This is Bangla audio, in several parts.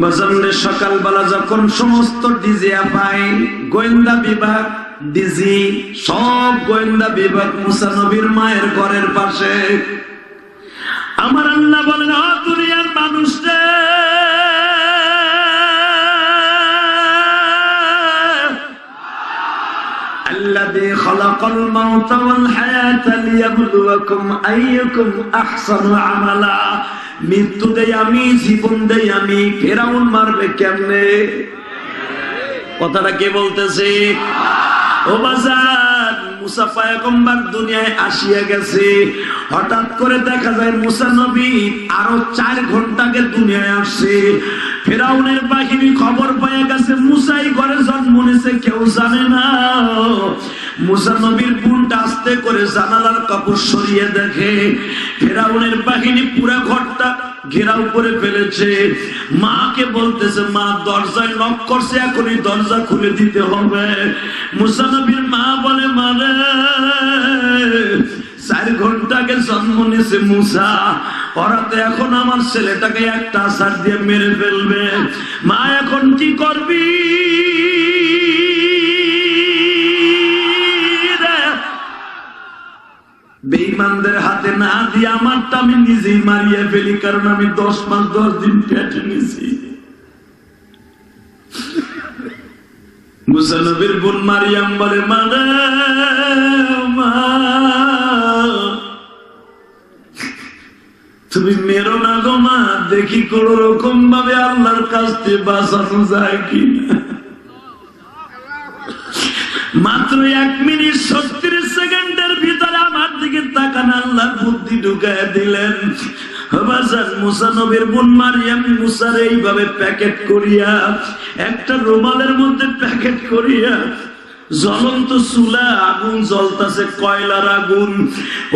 বাজারে সকালবেলা যখন সমস্ত ডিজিয়া পাই, গোয়েন্দা বিভাগ, ডিজি, সব গোয়েন্দা বিভাগ মুসা নবীর মায়ের ঘরের পাশে। আমার আল্লাহ বলেন, ও দুনিয়ার মানুষ রে, الذي خلق الموت والحياة ليبلوكم أيكم أحسن عملا। মৃত্যু দেই আমি, জীবন দেই আমি, ফেরাউন মারবে কেমনে? কথাটা কে বলতেছে? ও বাজার, মুসা পয়গম্বর দুনিয়ায় আসিয়া গেছে। হঠাৎ করে দেখা যায় মুসা নবী আরো 4 ঘন্টা আগে দুনিয়ায় আসছে। ফেরাউনের বাহিনী খবর পেয়ে গেছে মুসাই ঘরে জন্ম নিয়েছে, কেউ জানে না। মুসা নবীর বোনটা আস্তে করে জানালার কাপড় সরিয়ে দেখে ফেরাউনের বাহিনী পুরো ঘরটা ঘেরাও করে ফেলেছে। মাকে বলতেছে, মা দরজায় নক করছে, এখনই দরজা খুলে দিতে হবে। মুসা নবীর মা বলে, মানে 4 ঘন্টা আগে জন্ম নিয়েছে মুসা, ওরা তো এখন আমার ছেলেটাকে একটা আছাড় দিয়ে মেরে ফেলবে। মা এখন কি করবি? বেঈমানদের হাতে না দিয়ে আমারটা আমি নিজেই মারিয়ে ফেলি, কারণ আমি 10 মাস 10 দিন পেটে নিয়েছি। মুসা নবীর বোন মারিয়াম বলে, মা তুমি মেরো না গো মা, দেখি কোন রকম ভাবে আল্লাহর কাছ থেকে বাঁচানো যায় কিনা। মাত্র 1 মিনিট 36 সেকেন্ডের ভিতরে আমার দিকে তাকান, আল্লাহ বুদ্ধি ঢুকায় দিলেন। মুসা নবীর বোন মারিয়াম মুসার এইভাবে প্যাকেট করিয়া, একটা রুমালের মধ্যে প্যাকেট করিয়া, জ্বলন্ত চুলা, আগুন জ্বলতাছে, কয়লার আগুন।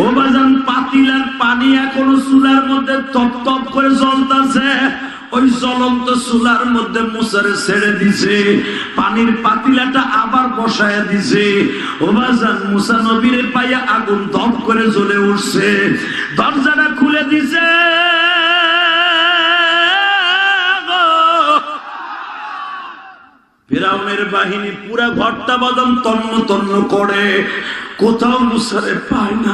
ও বাজান, পাতিলার পানি এখনো চুলার মধ্যে তপ তপ করে জ্বলতাছে। ওই জ্বলন্ত চুলার মধ্যে মুসারে ছেড়ে দিছে, পানির পাতিলাটা আবার বসায় দিছে। ও বাজান, মুসা নবীরে পাইয়া আগুন দপ করে জ্বলে উঠছে। দরজাটা খুলে দিছে, ফিরাউনের বাহিনী পুরা ঘরটা বাদাম তন্ন তন্ন করে, কোথাও মুসারে পায় না।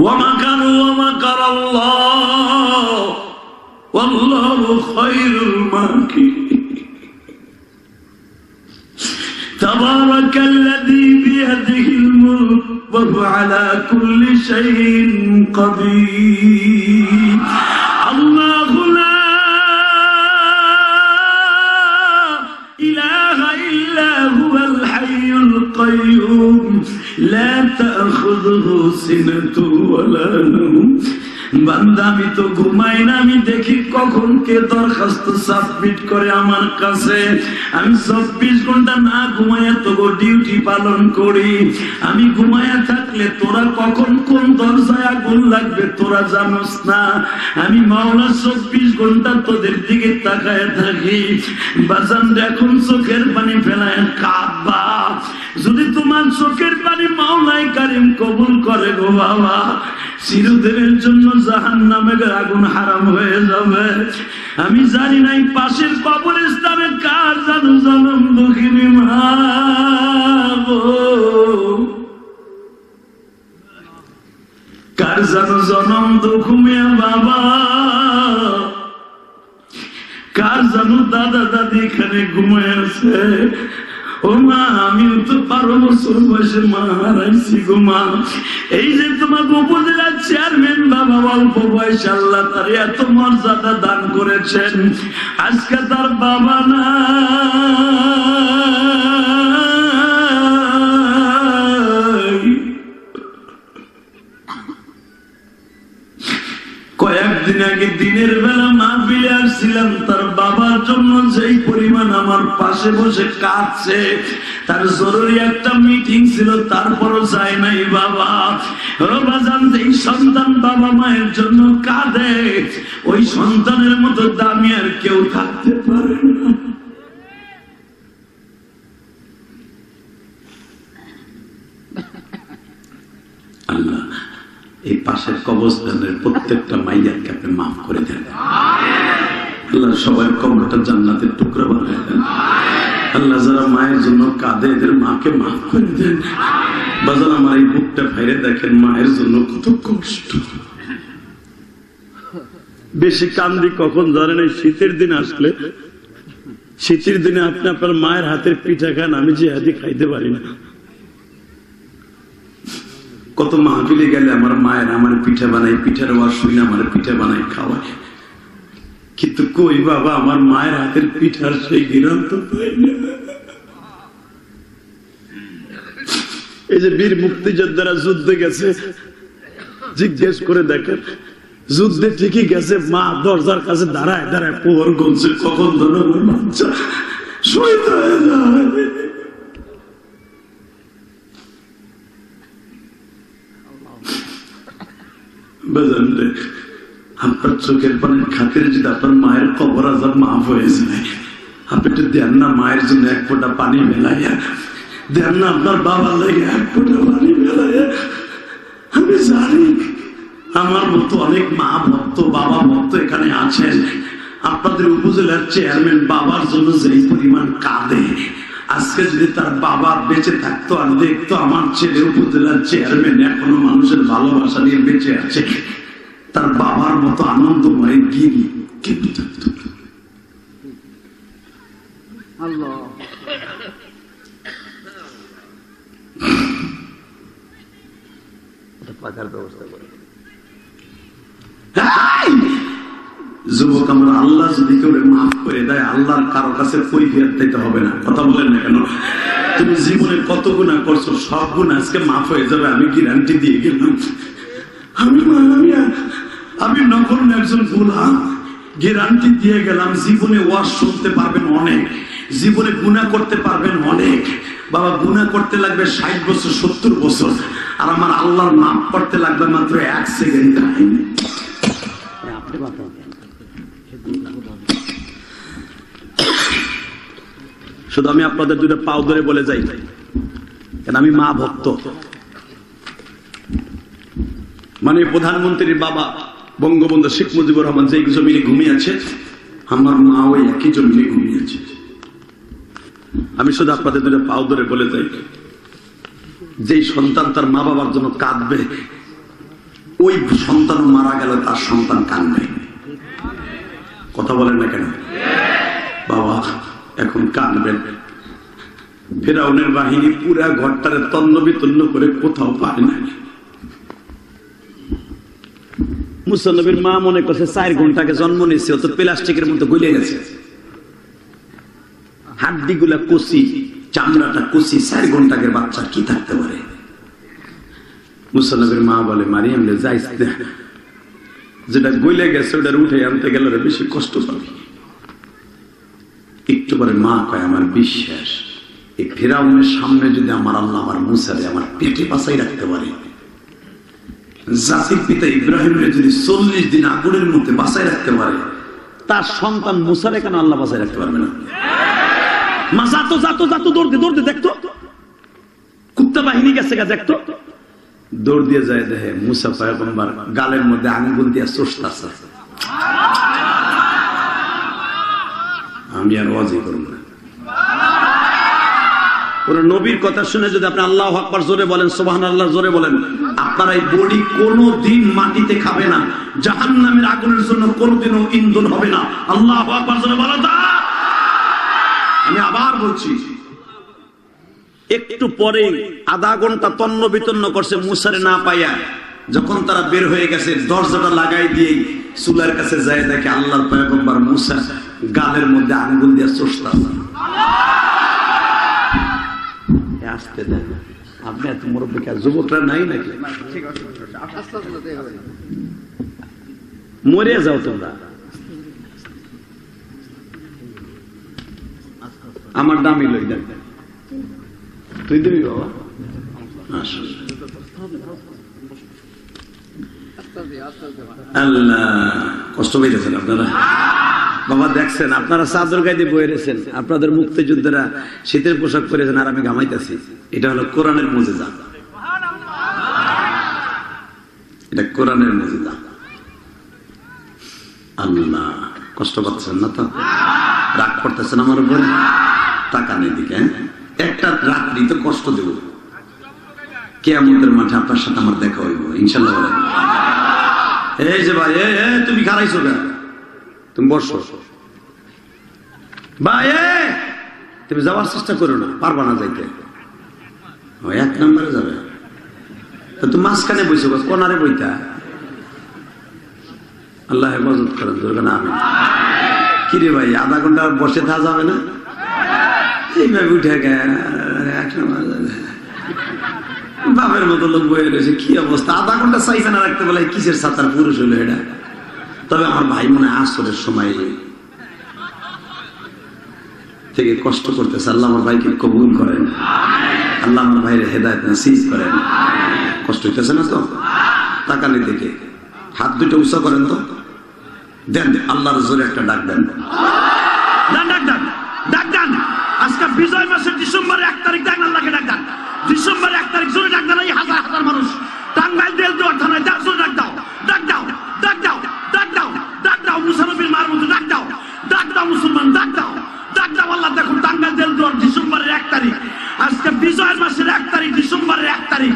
ওয়া কানু ওয়া কারাল্লাহ ওয়াল্লাহু খায়রুল মাকিরিন। তাবারাকাল্লাযী বিয়াদিহিল মুলক ওয়া হুয়া আলা কুল্লি শাইইন কাদির। আল্লাহু লা ইলাহা ইল্লা হুয়াল হাইয়ুল কাইয়্যুম লা তাখুযুহু সিনাতুন ওয়া লা নাওম। বান্দা, আমি তো ঘুমাই না, আমি দেখি কখন কে দরখাস্ত সাবমিট করে আমার কাছে। আমি 24 ঘন্টা না ঘুমাইয়া তোকে ডিউটি পালন করি। আমি ঘুমাইয়া থাকলে তোরা কখন কোন দরজায় আগুন লাগবে তোরা জানোস না। আমি মাওলা 24 ঘন্টা তোদের দিকে তাকায় থাকি। বাজান, এখন চোখের পানি ফেলায় কাঁদবা। যদি তোমার চোখের পানি মাওলাই কারিম কবুল করে গো বাবা, চিরদিনের জন্য জাহান্নামের আগুন হারাম হয়ে যাবে। আমি জানি না এই পাশের কবরস্থানে কার জানো জনম দুঃখিনী মা গো, কার জানো জনম দুঃখিয়া বাবা, কার জানো দাদা দাদি এখানে ঘুমায় আছে। ও মা, আমিও তো 12 বছর বয়সে মা হারাইছি গো মা। এই যে তোমাকে উপজেলার চেয়ারম্যান বাবা অল্প বয়সে আল্লাহ তার এত মর্যাদা দান করেছেন, আজকে তার বাবা না। কয়েকদিন আগে দিনের বেলা মাহফিলে আসছিলাম, তার বাবার জন্য যেই পরিমাণ আমার পাশে বসে কাঁদছে, তার জরুরি একটা মিটিং ছিল, তারপরও যায় নাই বাবা। বাজান, যেই সন্তান বাবা মায়ের জন্য কাঁদে, ওই সন্তানের মতো দামি আর কেউ থাকতে পারে না। আল্লাহ এই পাশের কবরস্থানের প্রত্যেকটা মাইয়াকে আপনি মাফ করে দেন। আল্লাহ সবাই কবরটা জান্নাতের টুকরা বানায় দেন। আল্লাহ যারা মায়ের জন্য কাঁদে এদের মাকে মাফ করে দেন। বাজার আমার এই বুকটা ভাইরে দেখেন, মায়ের জন্য কত কষ্ট। বেশি কান্দি কখন জানেন? এই শীতের দিন আসলে, শীতের দিনে আপনি আপনার মায়ের হাতের পিঠা খান, আমি যে হাতে খাইতে পারি না। কত মাহফিলে গেলে আমার মায়ের আমার পিঠা বানাই, পিঠার আওয়াজ শুনে আমার পিঠা বানাই খাওয়ায়, কিন্তু কই বাবা আমার মায়ের হাতের পিঠার সেই গিরাম তো পাই না। এই যে বীর মুক্তিযোদ্ধারা যুদ্ধে গেছে, জিজ্ঞেস করে দেখেন, যুদ্ধে ঠিকই গেছে, মা দরজার কাছে দাঁড়ায় দাঁড়ায় পোহর গলছে, কখন ধরো বাচ্চা শহীদ হয়ে যায়। আপনার চোখের পানির খাতিরে যদি আপনার মায়ের কবর আজাব মাফ হয়ে যায়, আপনি একটু দেন না মায়ের জন্য এক ফোঁটা পানি মেলাইয়া, দেন না আপনার বাবার লেগে এক ফোঁটা পানি মেলাইয়া। আমি জানি আমার মতো অনেক মা ভক্ত বাবা ভক্ত এখানে আছেন। আপনাদের উপজেলার চেয়ারম্যান বাবার জন্য যেই পরিমাণ কাঁদে, আজকে যদি তার বাবা বেঁচে থাকতো আর দেখতো আমার ছেলে উপজেলার চেয়ারম্যান এখনো মানুষের ভালোবাসা নিয়ে বেঁচে আছে, তার বাবার মতো আনন্দময় গিরি কিন্তু থাকতো। যুবক আমার, আল্লাহ যদি কেউ মাফ করে দেয়, আল্লাহর কারো কাছে কৈফিয়ত দিতে হবে না। কথা বলেন না কেন? তুমি জীবনে কত গুনাহ করছো, সব গুনাহ আজকে মাফ হয়ে যাবে, আমি গ্যারান্টি দিয়ে গেলাম। আমি নকল একজন গোলাম, গ্যারান্টি দিয়ে গেলাম। জীবনে ওয়াজ শুনতে পারবেন অনেক, জীবনে গুনাহ করতে পারবেন অনেক। বাবা গুনাহ করতে লাগবে 60 বছর 70 বছর, আর আমার আল্লাহর মাফ করতে লাগবে মাত্র 1 সেকেন্ড টাইম। শুধু আমি আপনাদের দুটো পাও ধরে বলে যাই, কেন আমি মা ভক্ত। মানে প্রধানমন্ত্রীর বাবা বঙ্গবন্ধু শেখ মুজিবুর রহমান যে জমিনে ঘুমিয়েছে, আমার মা ওই একই জমিনে ঘুমিয়েছে। আমি শুধু আপনাদের দুটো পাও ধরে বলে যাই, যে সন্তান তার মা বাবার জন্য কাঁদবে, ওই সন্তান মারা গেল তার সন্তান কাঁদবে। কথা বলেন না কেন? বাবা এখন কাঁদবেন। ফেরাউনের বাহিনী পুরা ঘরটারে তন্ন বিতন্ন করে কোথাও পায় না। মুসা নবীর মা মনে করছে 4 ঘন্টাকে জন্ম নিয়েছে, ও তো প্লাস্টিকের মতো গলে গেছে, হাড্ডি গুলা কচি, চামড়াটা কচি, 4 ঘন্টাকে বাচ্চা কি থাকতে পারে? মুসা নবীর মা বলে, মারিয়াম রে যাইস না, যেটা গলে গেছে ওটা উঠে আনতে গেলে বেশি কষ্ট পাবি। একটু পরে মা কয়, আমার বিশ্বাস এই ফেরাউনের সামনে যদি আমার আল্লাহ আমার মুসারে আমার পেটে বাঁচাই রাখতে পারে, জাতির পিতা ইব্রাহিমের যদি 40 দিন আগুনের মধ্যে বাঁচাই রাখতে পারে, তার সন্তান মুসারে কেন আল্লাহ বাঁচাই রাখতে পারবে না? মা যাতো যাতো যাতো দৌড়তে দৌড়তে দেখতো কুত্তা বাহিনী গেছে গা, দেখতো দৌড় দিয়ে যায়, দেখে মুসা পয়গম্বর গালের মধ্যে আঙ্গুল দিয়ে চষতেছে। আমি আর ওয়াজি করব না। কোন নবীর কথা শুনে যদি আপনি আল্লাহু আকবার জোরে বলেন, সুবহানাল্লাহ জোরে বলেন, আপনার এই বডি কোনদিন মাটিতে খাবে না, জাহান্নামের আগুনের জন্য কোনদিনও ইন্ধন হবে না। আল্লাহু আকবার জোরে বলো তা। আমি আবার বলছি, একটু পরে আধা ঘন্টা তন্ন বিতন্ন করছে মুসারে না পাইয়া, যখন তারা বের হয়ে গেছে দরজাটা লাগাই দিয়ে চুলার কাছে যায়, দেখে আল্লাহর পয়গম্বর মুসা গালের মধ্যে আঙ্গুল দিয়ে চষতেছে। আসতে দেন, আপনি এত মুরব্বী যুবকরা নাই নাকি? মরে যাও তোমরা। আমার দামি লই দেন, তুই দিবি বাবা। আল্লাহ কষ্ট পেয়েছেন আপনারা বাবা, দেখছেন আপনারা চাদর গায়ে বয়ে রেছেন, আপনাদের মুক্তিযোদ্ধারা শীতের পোশাক পরেছেন, আর আমি ঘামাইতেছি। এটা হলো কোরআনের মুজিজা, এটা কোরআনের মুজিজা। আল্লাহ কষ্ট পাচ্ছেন না তো? রাগ করতেছেন আমার উপরে? তাকান এদিকে। একটা রাত্রি তো কষ্ট দেব, কিয়ামতের মাঠে আপনার সাথে আমার দেখা হইব ইনশাল্লাহ। এই যে ভাই, তুমি খারাইছো কেন? তুমি বসো ভাই, তুমি যাওয়ার চেষ্টা করো না, পারবা না যাইতে। এক নম্বরে যাবে তো তুমি মাঝখানে বসে, কোনারে বইতা। আল্লাহ হেফাজত করেন, দুর্গা না। আমি কিরে ভাই, আধা ঘন্টা বসে থাকা যাবে না? এইভাবে উঠে এক নম্বরে যাবে। বাপের মতো লোক বয়ে রয়েছে, কি অবস্থা! আধা ঘন্টা চাইছে না রাখতে বলে, কিসের সাঁতার পুরুষ হলো এটা? তবে আমার ভাই মনে হয় আসরের সময় থেকে কষ্ট করতেছে। আল্লাহ আমার ভাইকে কবুল করেন, আল্লাহ আমার ভাইয়ের হেদায়েত নসিব করেন। কষ্ট হইতেছে না তো? তাকানি দেখে হাত দুটো উঁচা করেন তো, দেন আল্লাহর জোরে একটা ডাক দেন। ডাক দেন। আজকে বিজয় মাসের ডিসেম্বরের 1 তারিখ ডাক, আল্লাহকে ডাক দেন। ডিসেম্বরের 1 তারিখ জোরে ডাক দেন। এই হাজার হাজার মানুষ টাঙ্গাইল দেল দেওয়ার থানায় জোরে ডাক দাও, ডাক দাও, ডাক দাও, ডাক দাও, ডাক দাও। মুসানবীর মার মতো ডাক দাও, ডাক দাও মুসলমান, ডাক দাও, ডাক দাও। আল্লাহ দেখুন, টাঙ্গাইল দেল দেওয়ার ডিসেম্বরের 1 তারিখ, আজকে বিজয়ের মাসের 1 তারিখ, ডিসেম্বরের 1 তারিখ।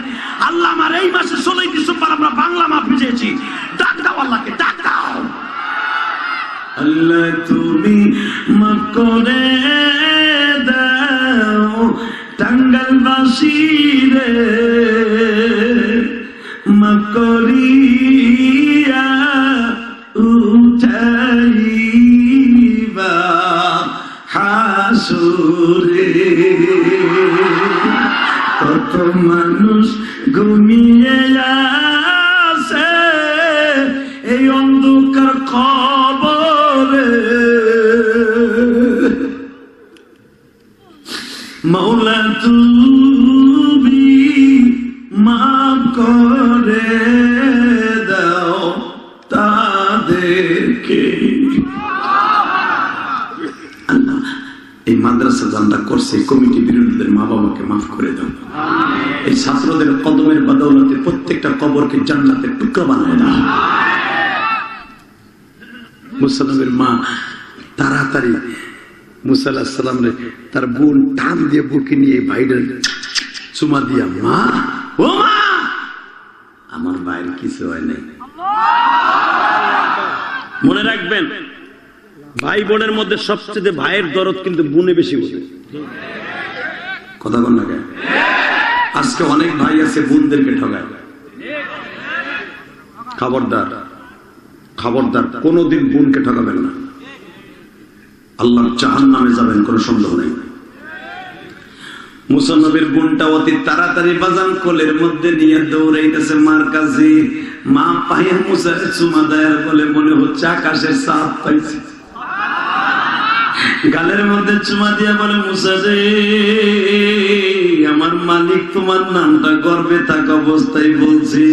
আল্লাহ আমার এই মাসে 16 ডিসেম্বর আমরা বাংলা মাফ পেয়েছি। ডাক দাও আল্লাহকে, ডাক দাও। আল্লাহ তুমি মাফ করে দাও টাঙ্গাইলবাসী রে, মাফ করিয়া উঠাইবা হাসুরে। কত মানুষ ঘুমিয়ে আছে এই অন্ধকার কবরে, মৌলা তুমি মাফ করে দাও তাদেরকে। আল্লাহ এই মাদ্রাসা জানটা করছে, কমিটি বিরোধীদের মা বাবাকে মাফ করে দাও। এই ছাত্রদের কদমের বদৌলতে প্রত্যেকটা কবরকে জান্নাতের টুকরা বানায় দাও। মুসা নবীর মা তাড়াতাড়ি মুসা আলাইহিস সালাম রে তার বোন টান দিয়ে বুকে নিয়ে ভাইদের চুমা দিয়া, মা ও মা, আমার ভাইয়ের কিছু হয় নাই। মনে রাখবেন, ভাই বোনের মধ্যে সবচেয়ে ভাইয়ের দরদ কিন্তু বোনে বেশি বোঝে। কথা বল না কেন? আজকে অনেক ভাই আছে বোনদেরকে ঠগায়। খবরদার, খবরদার, কোনদিন বোনকে ঠকাবেন না, আল্লাহর জাহান্নামে যাবেন, কোনো সন্দেহ নেই। মুসা নবীর বোনটা অতি তাড়াতাড়ি বাজান কোলের মধ্যে নিয়ে দৌড়াইতেছে মার কাছে। মা পায়ে মুসার চুমা দেয় বলে মনে হচ্ছে আকাশের চাঁদ পাইছে। গালের মধ্যে চুমা দিয়া বলে, মুসা রে আমার মালিক তোমার নামটা গর্বে থাকা অবস্থায় বলছি,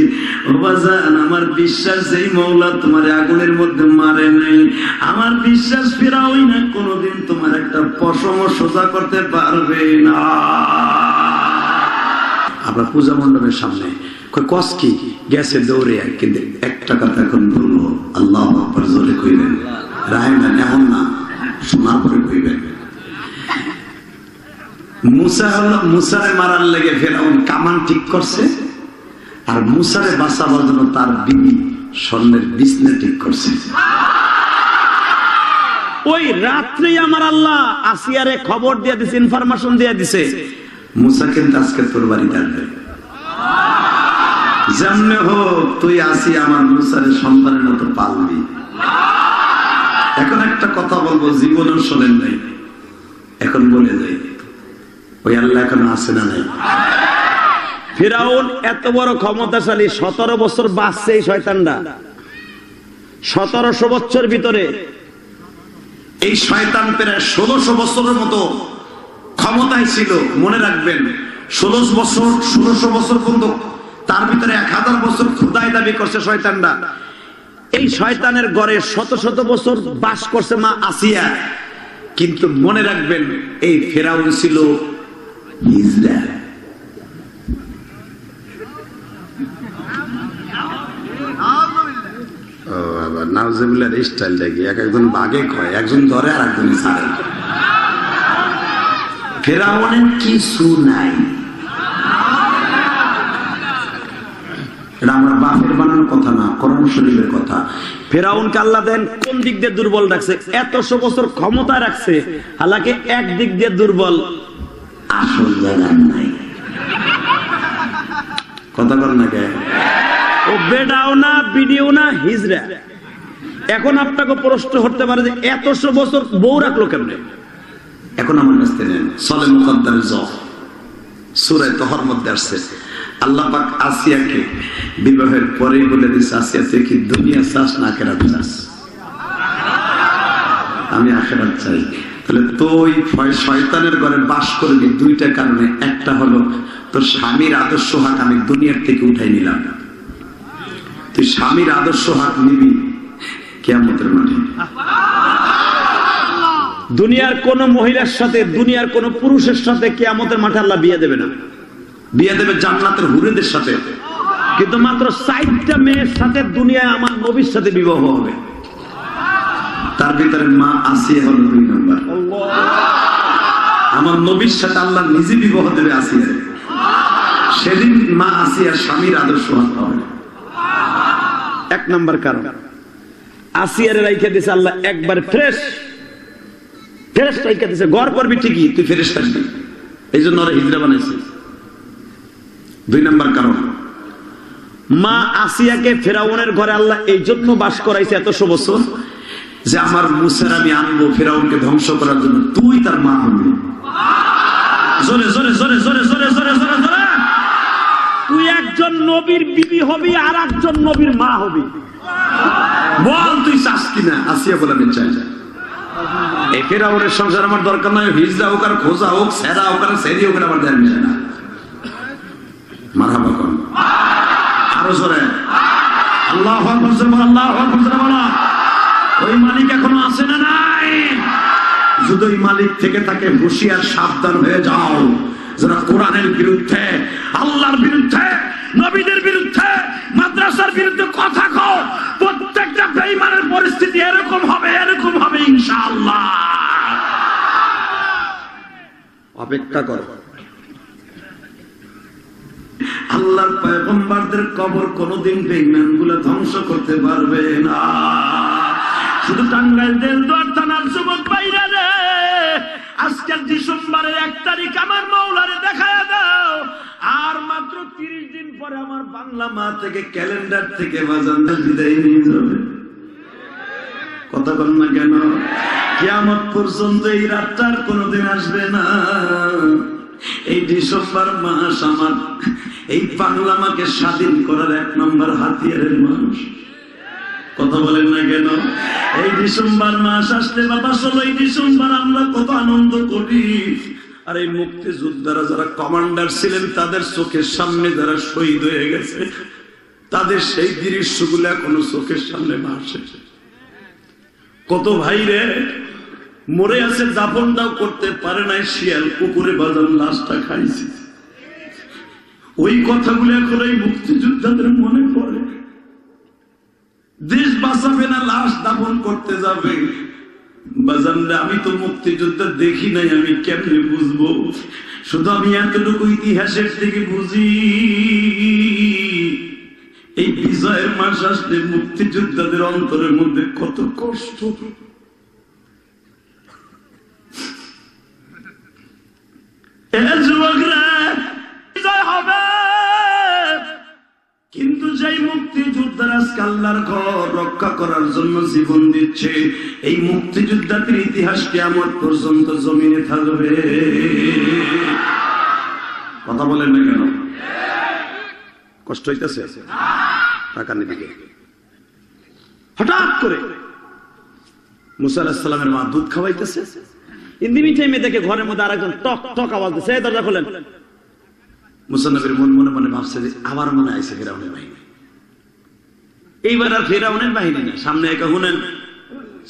ও বাজান আমার বিশ্বাস এই মওলা তোমার আগুনের মধ্যে মারে নাই। আমার বিশ্বাস ফেরাওই না, কোনোদিন তোমার একটা পশম সোজা করতে পারবে না। আমরা পূজা মণ্ডপের সামনে কস কি গেছে দৌড়ে, কিন্তু একটা কথা এখন বলবো, আল্লাহু আকবার জোরে কইবেন, রাহেমান এমন না, শোনার পরে কইবেন। মুসারে মারার লেগে ফেরাউন কামান ঠিক করছে, আর মুসারে বাঁচাবার জন্য তার বিবি স্বর্ণের বিছনা ঠিক করছে। ওই রাত্রেই আমার আল্লাহ আসিয়ারে খবর দিয়ে দিছে, ইনফরমেশন দিয়ে দিছে, মুসা কিন্তু আজকে তোর বাড়িতে আসবে। যেমনে হোক তুই আসি আমার মুসারে সন্তানের মতো পালবি। এখন একটা কথা বলবো, জীবনেও শোনেন নাই, এখন বলে যাই, ওই আল্লাহ এখন আসে না নাই? ফিরাউন এত বড় ক্ষমতাশালী, 17 বছর বাঁচছে এই শয়তানরা। 1700 বছর ভিতরে এই শয়তান প্রায় 1600 বছরের মতো ক্ষমতায় ছিল। মনে রাখবেন, 1600 বছর পর্যন্ত, তার ভিতরে 1000 বছর খোদাই দাবি করছে শয়তানরা। এই শয়তানের ঘরে শত শত বছর বাস করছে মা আসিয়া। কিন্তু মনে রাখবেন, এই ফেরাউন ছিল হিজড়া। না নাউজুবিল্লাহ স্টাইল দেখি, একজন বাঘে কয়, একজন ধরে আর একজন ছাড়ে। ফেরাউনের কিছু নাই। এটা আমরা বাপের বানানোর কথা না, কোরআন শরীফের কথা। ফেরাউনকে আল্লাহ দেন কোন দিক দিয়ে দুর্বল রাখছে? 100 বছর ক্ষমতা রাখছে, হালাকি এক দিক দিয়ে দুর্বল, আসল জায়গা নাই। কথা বল না কে? ও বেডাও না, বিডিও না, হিজরা। এখন আপনাকে প্রশ্ন হতে পারে যে 100 বছর বউ রাখলো কেমনে? এখন আমার কাছ থেকে নেন, সলে মুকদ্দার সূরা তহর মধ্যে আসছে, আল্লাহ পাক আসিয়াকে বিবাহের পরেই বলে দিচ্ছে, আসিয়া তুই কি দুনিয়া চাস না আখিরাত চাস? আমি আখিরাত চাই। তাহলে তুই শয়তানের ঘরে বাস করবি দুইটা কারণে। একটা হলো তোর স্বামীর আদর্শ হাক আমি দুনিয়ার থেকে উঠাই নিলাম। তুই স্বামীর আদর্শ হাক নিবি কিয়ামতের মাঠে। দুনিয়ার কোন মহিলার সাথে, দুনিয়ার কোন পুরুষের সাথে কিয়ামতের মাঠে আল্লাহ বিয়ে দেবে না। বিয়ে দেবে জান্নাতের হুরেদের সাথে, কিন্তু মাত্র 4টা মেয়ের সাথে দুনিয়ায় আমার নবীর সাথে বিবাহ হবে। তার ভিতরে মা আসিয়া হলো 2 নম্বর। আমার নবীর সাথে আল্লাহ নিজে বিবাহ দেবে আসিয়া। সেদিন মা আসিয়া স্বামীর আদর্শ হবে। 1 নম্বর কারণ, আসিয়ারে রাইখা দিছে আল্লাহ একবার ফ্রেশ রাইখা দিছে। ঘর করবি ঠিকই, তুই ফ্রেশ থাকবি, এই জন্য ওরা হিজরা বানাইছে। 2 নম্বর কারণ, মা আসিয়াকে ফেরাউনের ঘরে আল্লাহ এই জন্য বাস করাইছে 100 বছর, যে আমার মুসার আমি আনবো ফেরাউনকে ধ্বংস করার জন্য, তুই তার মা হবি। জোরে জোরে জোরে জোরে জোরে জোরে জোরে জোরে। তুই একজন নবীর বিবি হবি আর একজন নবীর মা হবি। বল তুই চাস কিনা? আসিয়া বলে আমি চাই। এই ফেরাউনের সংসার আমার দরকার নয়, হিজরা হোক আর খোঁজা হোক, সেরা হোক আর সেরি হোক, আমার দেন না। মারহাবা কোন আরো জোরে আল্লাহু আকবার, আল্লাহু আকবার বলো। ওই মালিক এখনো আছে না নাই? যদি ওই মালিক থেকে তাকে হুঁশিয়ার, সাবধান হয়ে যাও। যারা কোরআনের বিরুদ্ধে, আল্লাহর বিরুদ্ধে, নবীদের বিরুদ্ধে, মাদ্রাসার বিরুদ্ধে কথা কও, প্রত্যেকটা বেঈমানের পরিস্থিতি এরকম হবে, এরকম হবে ইনশাআল্লাহ। অপেক্ষা করো। আল্লাহর পয়গম্বরদের কবর কোনদিন বেঈমানগুলো ধ্বংস করতে পারবে না। শুধু টাঙ্গাইল দেলদুয়ার থানার যুবক ভাইরা রে, আজকের ডিসেম্বরের 1 তারিখ আমার মাওলারে দেখায়া দাও। আর মাত্র 30 দিন পরে আমার বাংলা মা থেকে, ক্যালেন্ডার থেকে বাজানদের বিদায় নিয়ে যাবে। কথা বল না কেন? কিয়ামত পর্যন্ত এই রাতটা আর কোনোদিন আসবে না। এই ডিসেম্বর মাস আমার এই বাংলা মাকে স্বাধীন করার 1 নম্বর হাতিয়ারের মাস। কথা বলেন না কেন? এই ডিসেম্বর মাস আসলে বাবা 16ই ডিসেম্বর আমরা কত আনন্দ করি। আর এই মুক্তিযোদ্ধারা যারা কমান্ডার ছিলেন, তাদের চোখের সামনে যারা শহীদ হয়ে গেছে, তাদের সেই দৃশ্যগুলো এখনো চোখের সামনে ভাসে। কত ভাইরে মরে আছে, দাফনটাও করতে পারে নাই, শিয়াল কুকুরে বাজার লাশটা খাইছে। ওই কথাগুলো এখন এই মুক্তিযোদ্ধাদের মনে পড়ে। দেশ বাঁচাবে না, লাশ দাফন করতে যাবে। বাজানরা, আমি তো মুক্তিযোদ্ধা দেখি নাই, আমি কেমনে বুঝবো? শুধু আমি এতটুকু ইতিহাসের থেকে বুঝি, এই বিজয়ের মাস আসলে মুক্তিযোদ্ধাদের অন্তরের মধ্যে কত কষ্ট। বিজয় হবে, কিন্তু যেই মুক্তিযোদ্ধারা আজকে আল্লাহর ঘর রক্ষা করার জন্য জীবন দিচ্ছে, এই মুক্তিযোদ্ধাদের ইতিহাস কিয়ামত পর্যন্ত জমিনে থাকবে। কথা বলেন না কেন? কষ্ট হইতেছে? টাকা নিদিকে হঠাৎ করে মুসা আলাইহিস সালামের মা দুধ খাওয়াইতেছে, ইন্দিমি টাইমে দেখে ঘরের মধ্যে আরেকজন টক টক আওয়াজ দিচ্ছে, এই দরজা খোলেন। মুসা নবীর মনে মনে ভাবছে যে আবার মনে আইছে ফেরাউনের বাহিনী। এইবার আর ফেরাউনের বাহিনী না, সামনে একা শুনেন,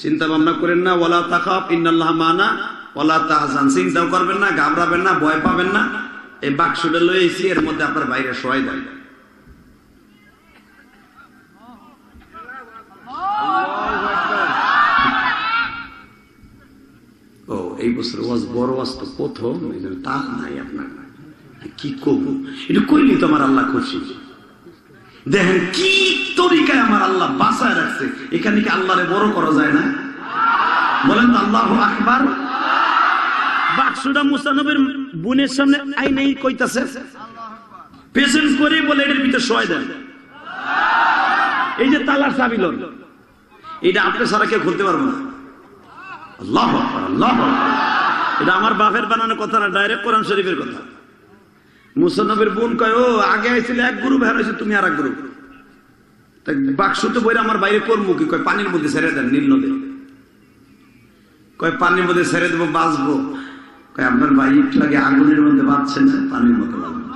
চিন্তা ভাবনা করেন না। ওয়ালা তাখাফ ইন্নাল্লাহা মানা ওয়ালা তাহজান, চিন্তাও করবেন না, ঘাবড়াবেন না, ভয় পাবেন না। এই বাক্সটা লয়ে এসি, এর মধ্যে আপনার বাইরে শোয়াই দেন। ও এই বছর ওয়াজ বড় ওয়াজ তো প্রথম, তা নাই আপনার কি করবো, এটা কইলি তো আমার আল্লাহ খুশি। দেখেন কি তরিকায় আমার আল্লাহ বাঁচায় রাখছে। এখানে কি আল্লাহরে বড় করা যায় না? বলেন তো আল্লাহু আকবার। বাক্সটা মুসা নবীর বোনের সামনে আইনাই কইতাছে, পেশেন্ট করে বলে এটার ভিতরে শোয় দেন। এই যে তালার চাবি লন, এটা আপনি ছাড়া কেউ খুলতে পারবো না। আল্লাহু আকবার, আল্লাহু আকবার। এটা আমার বাপের বানানো কথা না, ডাইরেক্ট কোরআন শরীফের কথা। মুসা নবীর বোন কয়, ও আগে আইছিল এক গ্রুপ, হারাইছে তুমি আর এক গ্রুপ। বাক্স তো বইরা আমার বাইরে করবো কি? কয় পানির মধ্যে ছেড়ে দেন, নীল নদী। কয় পানির মধ্যে ছেড়ে দেবো, বাঁচবো। কয় আপনার ভাই একটু আগে আগুনের মধ্যে বাঁচছে না, পানির মধ্যে বাঁচবো।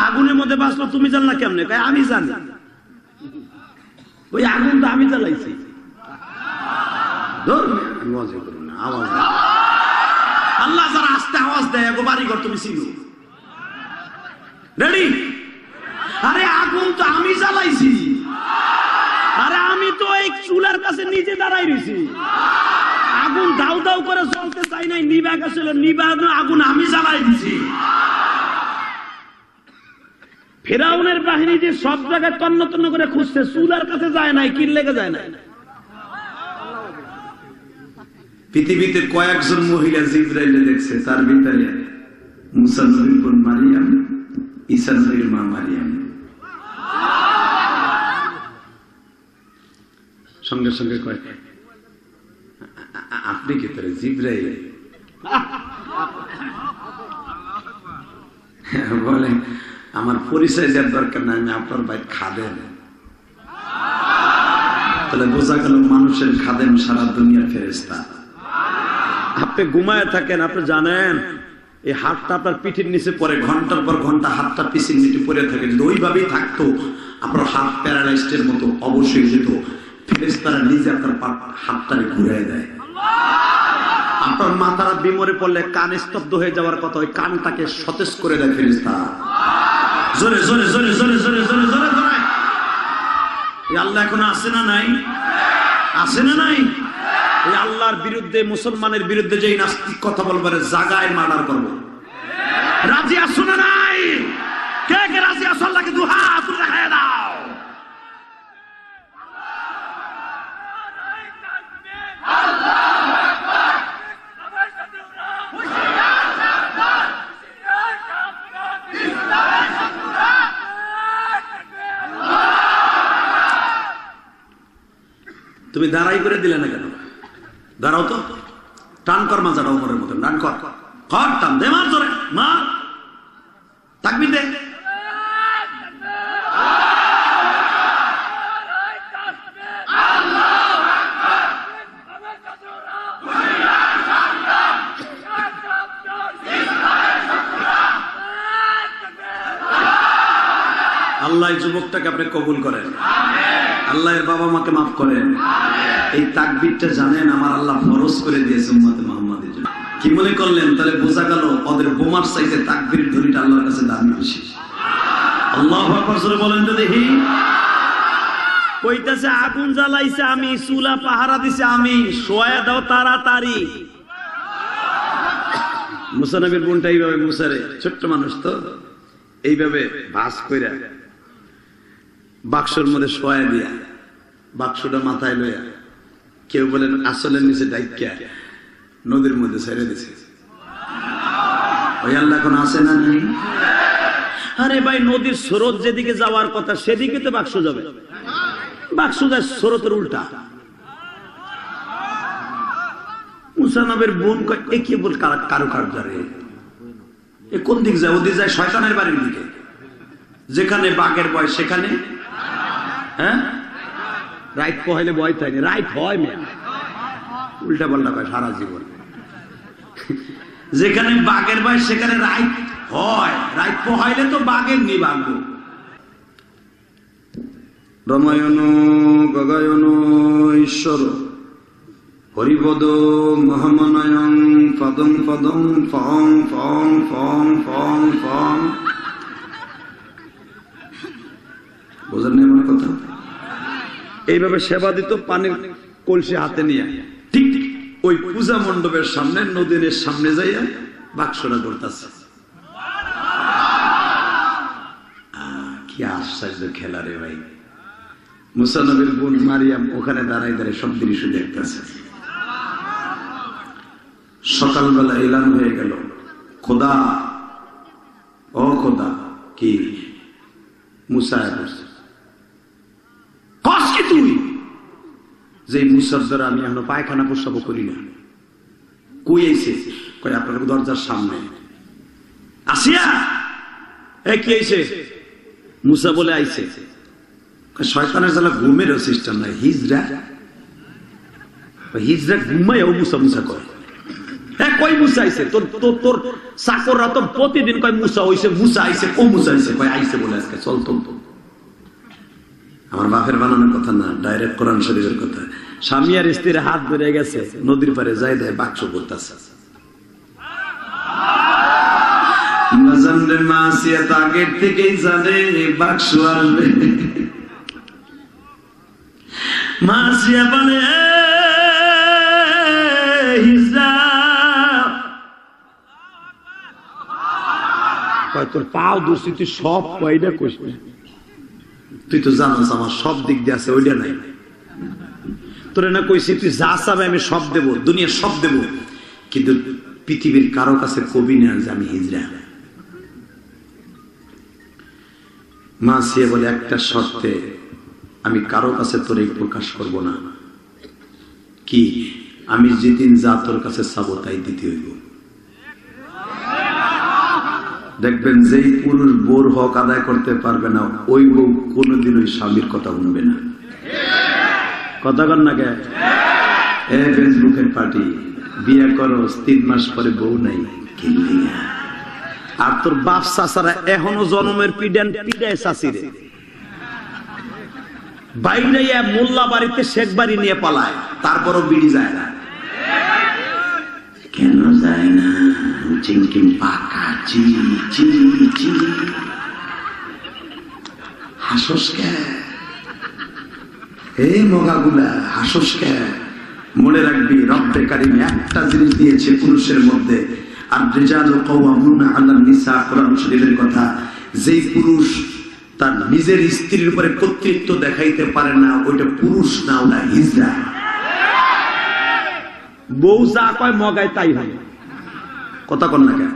আগুনের মধ্যে বাঁচলো তুমি জান না কেমনে? কয় আমি জানি, ওই আগুন তো আমি জ্বালাইছি। আল্লাহ যারা আস্তে আওয়াজ দেয়, এগো বাড়িঘর তুমি চিনো, রেডি? আরে আগুন তো আমি জ্বালাইছি, আরে আমি তো এই চুলার কাছে নিজে দাঁড়াই রয়েছি। আগুন দাউ দাউ করে জ্বলতে চাই নাই, নিভা গেছিল, নিভানো আগুন আমি জ্বালাই দিছি। ফেরাউনের বাহিনী যে সব জায়গায় তন্ন তন্ন করে খুঁজছে, চুলার কাছে যায় নাই, কি লেগে যায় না। পৃথিবীতে কয়েকজন মহিলা জিবরাইলে দেখছে, তার ভিতরে মুসা নবীর বোন মারিয়াম, ঈসা নবীর মা মারিয়াম। সঙ্গে সঙ্গে কয়, আপনি কি তোরে জিবরাইল? বলে আমার পরিচয় দেওয়ার দরকার নাই, আমি আপনার ভাই খাদেম। তাহলে বোঝা গেল মানুষের খাদেম সারা দুনিয়ার ফেরেশতা। আপনি ঘুমায় থাকেন, আপনি জানেন এই হাতটা আপনার পিঠের নিচে পরে, ঘন্টার পর ঘন্টা হাতটা পিছিয়ে নিচে পড়ে থাকে। যদি ওইভাবেই থাকতো আপনার হাত প্যারালাইজড মতো অবশ্যই যেত। ফেরেশতারা নিজে আপনার হাতটারে ঘুরাই দেয়। আপনার মাথার বিমরে পড়লে কান স্তব্ধ হয়ে যাওয়ার কথা, ওই কানটাকে সতেজ করে দেয় ফেরেশতা। জোরে জোরে জোরে জোরে জোরে জোরে জোরে জোরে। এই আল্লাহ এখন আছে না নাই? আছে না নাই? এই আল্লাহর বিরুদ্ধে, মুসলমানের বিরুদ্ধে যে নাস্তিক কথা বলবে, জাগায় মার্ডার করবো। রাজি আছো না নাই? কে কে রাজি আছো? আল্লাহকে দু হাত দেখায় দাও। তুমি দাঁড়াই করে দিলে না কেন? দাঁড়াও তো, টান কর মাজাটা ওমরের মতন, টান কর, কর টান দে, মার জোরে মার, তাকবীর দে। আল্লাহ যুবকটাকে আপনি কবুল করেন, আল্লাহ এর বাবা মাকে মাফ করেন। এই তাকবীরটা জানেন আমার আল্লাহ ফরজ করে দিয়েছে উম্মতে মুহাম্মাদের জন্য। কি মনে করলেন? তাহলে বোঝা গেল ওদের বোমার চাইতে তাকবীর ধ্বনিটা আল্লাহর কাছে দামি বেশি। আল্লাহু আকবার জোরে বলেন তো দেখি। কইতাছে আগুন জ্বালাইছে আমি, চুলা পাহারা দিছে আমি, শোয়া দাও তাড়াতাড়ি। মুসা নবীর বোনটা এইভাবে মুসারে, ছোট্ট মানুষ তো, এইভাবে ভাস কইরা বাক্সর মধ্যে শোয়া দিয়া, বাক্সটা মাথায় লইয়া, কেউ বলেন আসলের নিচে ডাইকা নদীর মধ্যে ছেড়ে দিছে। ওই আল্লাহ এখন আছে না নাই? আরে ভাই, নদীর স্রোত যেদিকে যাওয়ার কথা সেদিকে তো বাক্স যাবে, বাক্স যায় স্রোতের উল্টা। মুসা নবীর বোন কয়, এ কি বল কারুকার্য রে, এ কোন দিক যায়? ওদিকে যায় শয়তানের বাড়ির দিকে, যেখানে বাঘের বয় সেখানে। হ্যাঁ, রাইট পহাইলে বয় থাকে, রাইট হয় মেয়ে, উল্টা পাল্টা কয় সারা জীবন। যেখানে বাঘের বয় সেখানে রাইট হয়, রাইট পহাইলে তো বাঘের নিবাগ। রমায়ণ গগায়ন ঈশ্বর হরিপদ মহামনয়ং পদং পদং ফং ফং ফং ফং ফং। বোঝেন না আমার কথা? এইভাবে সেবা দিত, পানির কলসি হাতে নিয়ে ঠিক ঠিক ওই পূজা মণ্ডপের সামনে নদীর সামনে যাইয়া বাক্সটা করতেছে। কি আশ্চর্য খেলা রে ভাই। মুসা নবীর বোন মারিয়াম ওখানে দাঁড়াই দাঁড়ায় সব দৃশ্য দেখতেছে। সকালবেলা এলান হয়ে গেল, খোদা ও খোদা, কি মুসা কি তুই যে মুসার দ্বারা আমি এখনো পায়খানা প্রস্রাব করি না, কই আইছে? কই আপনার দরজার সামনে। আসিয়া এ কি আইছে? মুসা বলে আইছে। শয়তানের জ্বালা ঘুমের সিস্টেম নাই। হিজরা হিজরা ঘুমাই ও মুসা মুসা করে। হ্যাঁ কই মুসা আইছে? তোর তোর তোর চাকররা তো প্রতিদিন কয় মুসা হইছে, মুসা আইছে, ও মুসা আইছে। কয় আইছে বলে আজকে চল তো। আমার বাপের বানানোর কথা না, ডাইরেক্ট কোরআন শরীফের কথা। স্বামী আর স্ত্রীর হাত ধরে গেছে, নদীর পারে যাই দেয় বাক্স করতেছে। আগের থেকেই জানে বাক্স আসবে। মাসিয়া বলে তোর পাও দোষী, তুই সব কয়টা কইস, তুই তো জানাস আমার সব দিক দিয়ে আছে, ওইটা নাই। তোরে না কইছি তুই যা চাবে আমি সব দেবো, দুনিয়া সব দেবো, কিন্তু পৃথিবীর কারো কাছে কবি না যে আমি হিজড়া। মাসিয়া বলে একটা শর্তে, আমি কারো কাছে তোর এই প্রকাশ করব না। কি? আমি যেদিন যা তোর কাছে চাবো তাই দিতে হইব। দেখবেন যেই পুরুষ বোর হক আদায় করতে পারবে না, ওই বউ কোনোদিন ওই স্বামীর কথা শুনবে না। কথা কর না কে? ফেসবুকের পার্টি, বিয়ে করো 3 মাস পরে বউ নাই, আর তোর বাপ চাচারা এখনো জন্মের পিডান পিডায় চাচিরে বাইরে মোল্লা বাড়িতে শেখ বাড়ি নিয়ে পালায়, তারপরও বিড়ি যায় না। কেন যায় না? চিংকিং পাকা চি চি চি। হাসস কে? এই মগাগুলা হাসস কে? মনে রাখবি রব্বে কারিম একটা জিনিস দিয়েছে পুরুষের মধ্যে, আর রিজালু কাওয়ামুনা আলান নিসা, কোরআন শরীফের কথা। যেই পুরুষ তার নিজের স্ত্রীর উপরে কর্তৃত্ব দেখাইতে পারে না, ওইটা পুরুষ না, ওটা হিজড়া। বউ যা কয় মগায় তাই হয়। কথা কন না কেন?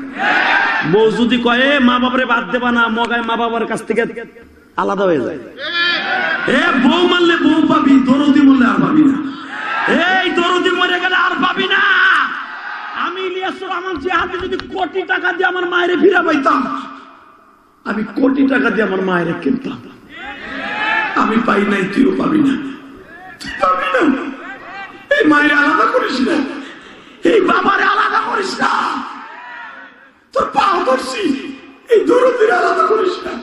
বউ যদি কয় মা বাবারে বাদ দেবা না, মগায় মা বাবার কাছ থেকে আলাদা হয়ে যায়। বউ মারলে বউ পাবি, দরদি মরলে আর পাবি না। এই দরদি মরে গেলে আর পাবি না। আমি ইলিয়াসুর রহমান জিহাদি যদি কোটি টাকা দিয়ে আমার মায়ের ফিরা পাইতাম, আমি কোটি টাকা দিয়ে আমার মায়ের কিনতাম। আমি পাই নাই, তুইও পাবি না, পাবি না। এই মায়ের আলাদা করিস না, এই বাবারে আলাদা করিস না, তোর পাও ধরছি, এই দরদির আলাদা করিস না।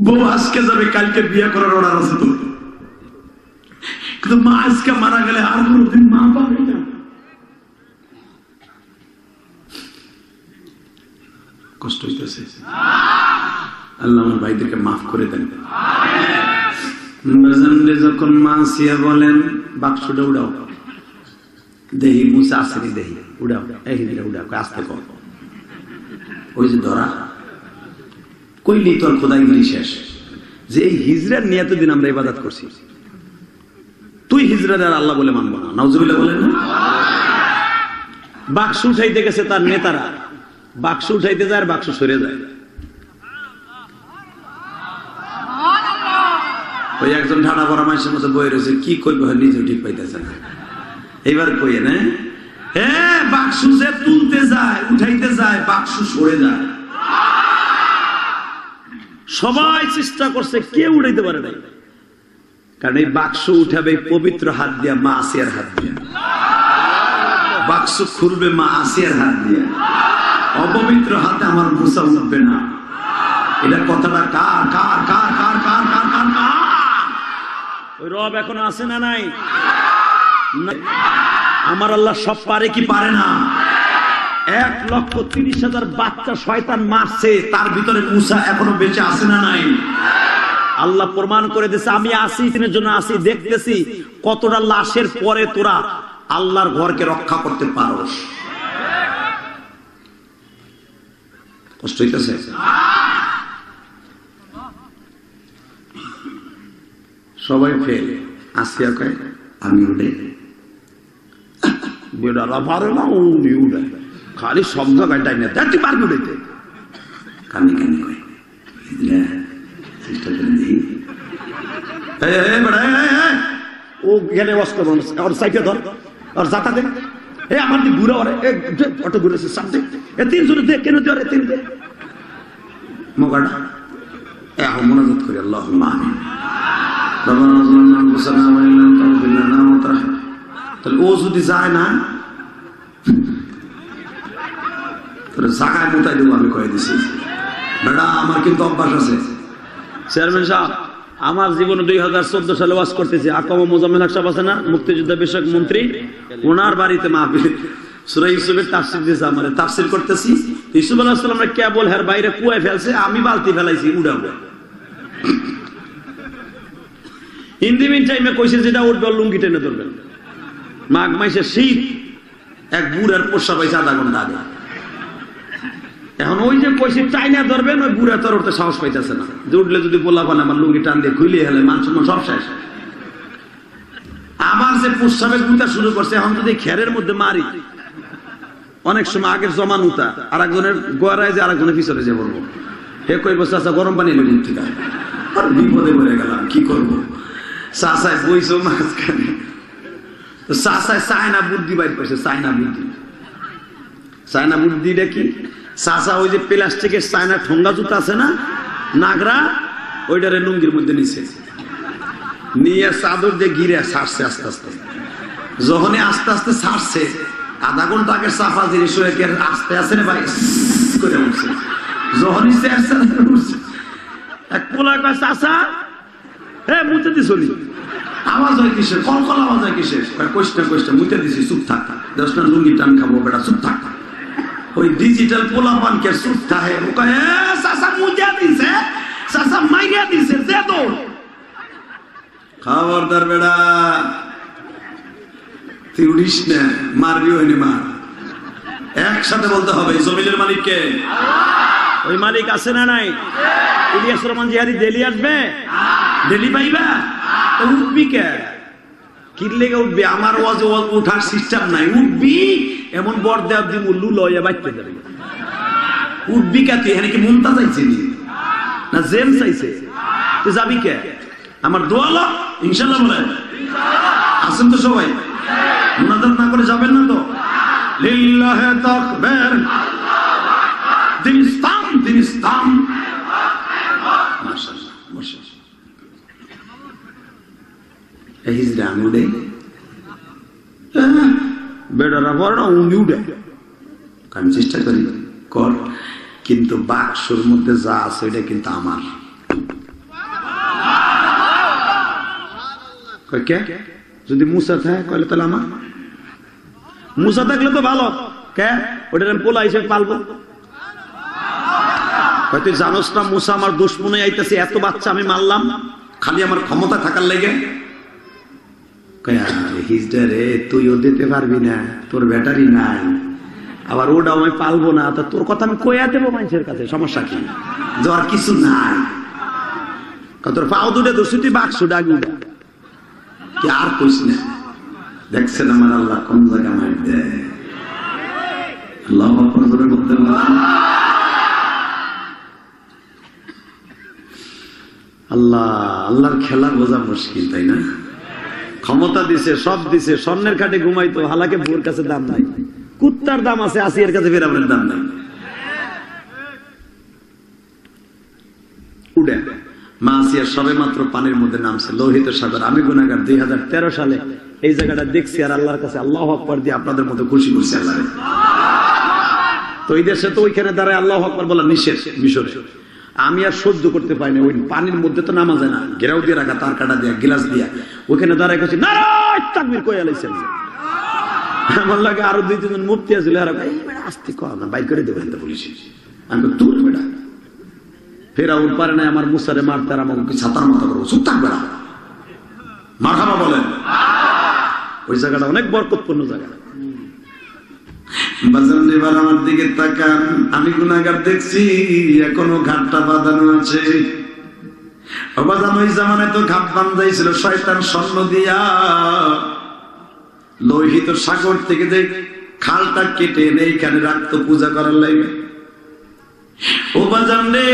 বউ আজকে যাবে, কালকে বিয়ে করার অর্ডার আছে তো, কিন্তু মা আজকে মারা গেলে আর কোনদিন মা পাবে না। কষ্ট হইতেছে। আল্লাহ আমার ভাইদেরকে মাফ করে দেন। যখন মাসিয়া বলেন বাক্সটা উড়াও, দেহি মুসা আসেনি, দেহি উড়াও, এই উড়াও, আসতে কর। ওই যে ধরা কইলি তোর খোদাইগিরি শেষ, যে এই হিজরার নিয়ে এতদিন আমরা ইবাদত করছি, তুই হিজরার আর আল্লাহ বলে মানবো না। নাউজুবিল্লাহ বলেন না? বাক্স উঠাইতে গেছে তার নেতারা, বাক্স উঠাইতে যায় আর বাক্স সরে যায়। ওই একজন ঠাড়া পড়া মানুষের মতো বই রয়েছে, কি করবে নিজেও ঠিক পাইতেছে না। এবার কইয়ে না, বাক্স যে তুলতে যায় উঠাইতে যায়, বাক্স সরে যায়। সবাই চেষ্টা করছে, কেউ উঠাইতে পারে নাই, কারণ এই বাক্স উঠাবে পবিত্র হাত দিয়া, মা আসিয়ার হাত দিয়া। বাক্স খুলবে মা আসিয়ার হাত দিয়া, অপবিত্র হাতে আমার মুসা উঠবে না। এটা কথাটা কার কার কার কার কার কার কার কার? ওই রব এখন আছে না নাই? আমার আল্লাহ সব পারে কি পারে না? 1,30,000 বাচ্চা শয়তান মারছে, তার ভিতরে মুসা এখনো বেঁচে আছে না নাই? আল্লাহ প্রমাণ করে দিয়েছে আমি আসি, দিনের জন্য আসি, দেখতেছি কতটা লাশের পরে তোরা আল্লাহর ঘরকে রক্ষা করতে পারো। কষ্ট হইতেছে? সবাই ফেল। আসিয়া কয় আমি উঠে, বেড়ারা পারে না, উড়ি উড়ে খালি সব জায়গায় টাইম না, তুই পারবি উড়াইতে। কানি কানি কয় চেষ্টা করে দিই, ও গেলে অস্ত্র ওর সাইকেল ধর, ওর যাতা দে, আমার দিক ঘুরে, ওরে অটো ঘুরেছে সামনে, তিনজনে দে, কেন দে, তিন দে মোকাটা এখন মনোযোগ করি। আল্লাহ তাহলে ও যদি যায় না তাহলে জায়গায় মোতাই দেবো, আমি কয়ে দিছি বেড়া। আমার কিন্তু অভ্যাস আছে চেয়ারম্যান সাহেব, আমার জীবনে 2014 সালে ওয়াজ করতেছি, আকাম মোজাম্মেল হক সাহেব আছে না, মুক্তিযোদ্ধা বিষয়ক মন্ত্রী, ওনার বাড়িতে মাহফিল সূরা ইউসুফের তাফসীর দিয়েছে, আমারে তাফসীর করতেছি। ইউসুফ আলাইহিস সালাম কেবল হের বাইরে কুয়ায় ফেলছে, আমি বালতি ফেলাইছি উড়াবো। হিন্দি মিন টাইমে কইছে যেটা উঠবে লুঙ্গি টেনে ধরবেন। মাঘ মাসে শীত, এক বুড়ার পোষা পাইছে আধা ঘন্টা আগে। এখন ওই যে কইছে চাইনা ধরবেন, ওই বুড়া তোর উঠতে সাহস পাইতেছে না, যে উঠলে যদি পোলা পান আমার লুঙ্গি টান দিয়ে খুলে হেলে মান সম্মান সব শেষ। আবার যে পোষাবে গুতা শুরু করছে, এখন যদি খেরের মধ্যে মারি, অনেক সময় আগের জমান উতা আর একজনের গোয়ারায় যে আরেকজনের পিছনে যে বলবো, হে কইব চাচা গরম পানি এনে দিন, ঠিক আছে বিপদে পড়ে গেলাম, কি করবো। চাচায় বইছো মাঝখানে, চাচায় চায়না বুদ্ধি বাইর করছে, চায়না বুদ্ধি। চায়না বুদ্ধিটা কি? চাচা ওই যে প্লাস্টিকের চায়না ঠোঙ্গা জুতা আছে না, নাগরা, ওইটারে লুঙ্গির মধ্যে নিচ্ছে, নিয়ে চাদর দিয়ে ঘিরে ছাড়ছে আস্তে আস্তে। যখনই আস্তে আস্তে ছাড়ছে, আধা ঘন্টা আগের সাফা জিনিস আস্তে আসে না ভাই করে উঠছে। যখনই এক পোলা কয় চাচা হ্যাঁ মুতে দিস, আওয়াজ হয় কিসের, কলকল আওয়াজ হয় কিসের, কোষ্টা কোষ্টা মুতে দিছি, চুপ থাক, 10টা লুঙ্গি টান খাবো বেটা, চুপ থাক। ওই ডিজিটাল পোলা পানকে চুপ থাকে, চাচা মুতে দিছে, চাচা মাইয়া দিছে, যে দৌড়। খবরদার বেড়া, তুই উড়িস না, মারবি হয়নি মার। একসাথে বলতে হবে জমিনের মালিককে। ওই মালিক আছে না নাই? ইলিয়াস রহমান জিহাদি ডেলি আসবে, ডেলি পাইবা, উঠবি কে? কিনলেগে উঠবি, আমার ওয়াজ উঠার সিস্টেম নাই, উঠবি এমন বর দেওয়ার দিন উল্লু লইয়া বাইতে যাবে। উঠবি কে তুই? এখানে কি মুমতা চাইছে না জেম চাইছে? তুই যাবি কে? আমার দোয়া লো ইনশাল্লাহ, বলে আছেন তো সবাই, মুনাজাত না করে যাবেন না তো? লিল্লাহে তাকবীর, দিন ইসলাম, দিন ইসলাম। মাশাআল্লাহ মাশাআল্লাহ। এই হিজরা আমুদে বেড়ারা বড় উড়ে, আমি চেষ্টা করি কর, কিন্তু বাক্সর মধ্যে যা আছে এটা কিন্তু আমার। যদি মুসা থাকে কইলে তাহলে আমার, মুসা থাকলে তো ভালো, কে ওটা আমি পোলা হিসেবে পালবো। তুই জানোস না মুসা আমার দুশ্মনে আইতেছে, এত বাচ্চা আমি মারলাম খালি আমার ক্ষমতা থাকার লেগে। হিজডারে তুইও দিতে পারবি না, তোর ব্যাটারি নাই, আবার ওটাও আমি পালবো না, তা তোর কথা আমি কইয়া দেবো মানুষের কাছে, সমস্যা কি? যার কিছু নাই, তোর পাও দুটা দোষী, তুই বাক্স ডাকি কি আর কইস না। দেখছেন আমার আল্লাহ কোন জায়গা মার দেয়। আল্লাহ আল্লাহ আল্লাহর খেলা বোঝা মুশকিল, তাই না? ক্ষমতা দিছে, সব দিছে, স্বর্ণের খাটে ঘুমাইতো, হালাকে বুর কাছে দাম নাই, কুত্তার দাম আছে, আসিয়ার কাছে ফেরাবের দাম নাই। উড়ে মা আসিয়া সবে মাত্র পানির মধ্যে নামছে, লোহিত সাগর। আমি গুনাহগার, 2013 সালে এই জায়গাটা দেখছি, আর আল্লাহর কাছে আল্লাহু আকবার দিয়ে আপনাদের মতো খুশি করছি আল্লাহ। তো এই দেশে তো ওইখানে দাঁড়ায় আল্লাহু আকবার বলা নিষেধ মিশরে। আমি আর সহ্য করতে পারি না, ওই পানির মধ্যে তো নামা যায় না, ঘেরাও দিয়ে রাখা, তার কাটা দিয়া, গিলাস দিয়া, ওইখানে দাঁড়ায় করছি নারায় তাকবীর কইয়া লাইছেন। আমার লাগে আরো 2-3 জন মুফতি আছিল, আর এই বেটা আস্তে কর না, বাইর করে দেবেন তো পুলিশ। আমি তোর বেটা ফেরাউন পারে না আমার মুসারে মারতে, আর আমাকে ছাতার মাথা করবো, চুপ থাকবে না, মারহাবা বলেন। ওই জায়গাটা অনেক বরকতপূর্ণ জায়গা। বাজান এবার আমার দিকে তাকান, আমি গুনাহগার দেখছি, এখনো ঘাটটা বাঁধানো আছে। বাজান ওই জামানায় তো ঘাট বাঁধাইছিল শয়তান স্বর্ণ দিয়া, লোহিত সাগর থেকে যে খালটা কেটে এনে এইখানে রাখতো পূজা করার লাগে। ও বাজান রে,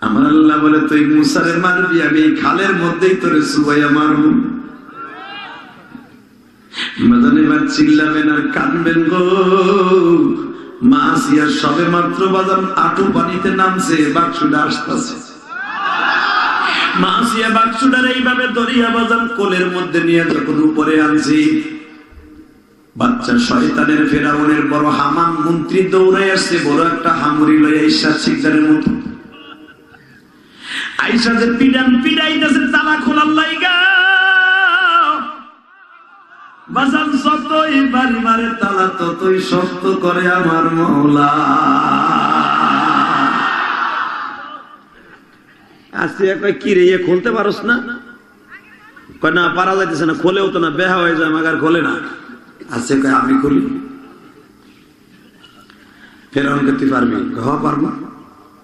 আমার আল্লাহ বলে তুই মুসারে মারবি, আমি এই খালের মধ্যেই তোরে সুবাইয়া মারবো। বাজান এবার চিল্লাবেন আর কাঁদবেন গো। মাসিয়া সবে মাত্র বাজান আটু পানিতে নামছে, বাক্সুটা আসতেছে। মাসিয়া বাক্সুটার এইভাবে দরিয়া বাজান কোলের মধ্যে নিয়ে যখন উপরে আনছি, বাচ্চা শয়তানের ফেরাউনের বড় হামান মন্ত্রী দৌড়ে আসছে, বড় একটা হামুরি লই আইসা শিকদারের মতো আইসা যে পিডান পিডাইতেছে তালা খোলার লাইগা। বাজান যতই বাড়ি মারে তালা ততই শক্ত করে আমার মওলা। আসিয়া কয় কি রে, খুলতে পারোস না? কয় না, পারা যাইতেছে না, খোলেও তো না, বেহা হয়ে যায়, আমাকে আর খোলে না। আসিয়া কয় আমি খুলি। ফেরাউনকে তুই পারবি? হওয়া পারবো,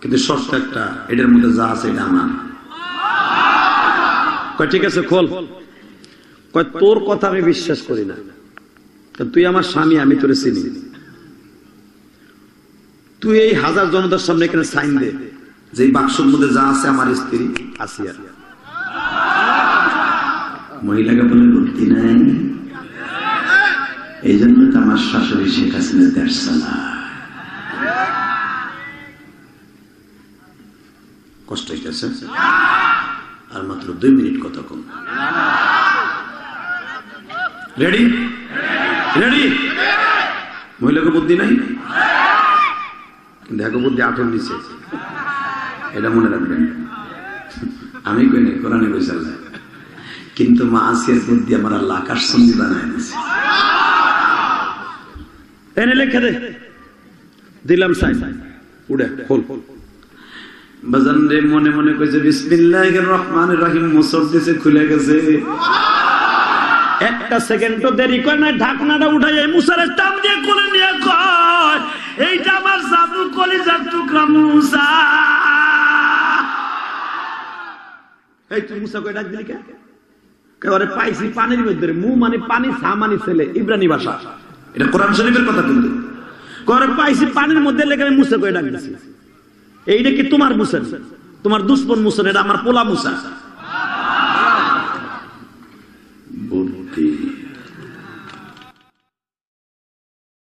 কিন্তু শর্ত একটা, এটার মধ্যে যা আছে এটা আমার। কয় ঠিক আছে খোল। কয় তোর কথা আমি বিশ্বাস করি না, তুই আমার স্বামী, আমি তোরে চিনি, তুই এই হাজার জনতার সামনে এখানে সাইন দে যে বাক্সের মধ্যে যা আছে আমার স্ত্রী আসিয়া। মহিলাকে বলে বুদ্ধি নাই, এই জন্য তো আমার শাশুড়ি শেখ হাসিনা দেখছে না। কষ্ট হইতেছে, আর মাত্র 2 মিনিট কথা কম। Ready ready? মহিলাকে বুদ্ধি নাই, কিন্তু এখন বুদ্ধি আঠের নিচে, এটা মনে রাখবেন। আমি কই নাই, কোরআনে কইছে আল্লাহ, কিন্তু মা আসিয়ার বুদ্ধি আমার আল্লাহ আকাশ সন্ধি বানায় দিয়েছে। এনে লিখে দে, দিলাম সাইন, উড়ে খোল। বাজান রে মনে মনে কইছে বিসমিল্লাহির রহমানির রহিম, মুসর দিছে, খুলে গেছে। একটা সেকেন্ডও দেরি করে না, ঢাকনাটা উঠাই এই মুসারের টান দিয়ে কোলে নিয়ে কয়, এইটা আমার জাদু কলিজার টুকরা মুসা। এই তুই মুসা কই ডাক দিলি কে? কেবারে পাইছি পানির মধ্যে, মু মানে পানি, সা মানে ছেলে, ইব্রানি ভাষা, এটা কোরআন শরীফের কথা। কিন্তু করে পাইছি পানির মধ্যে লেগে আমি মুসা কই ডাক দিছি। এইটা কি তোমার মুসা? তোমার দুশ্মন মুসা, এটা আমার পোলা মুসা। বুদ্ধি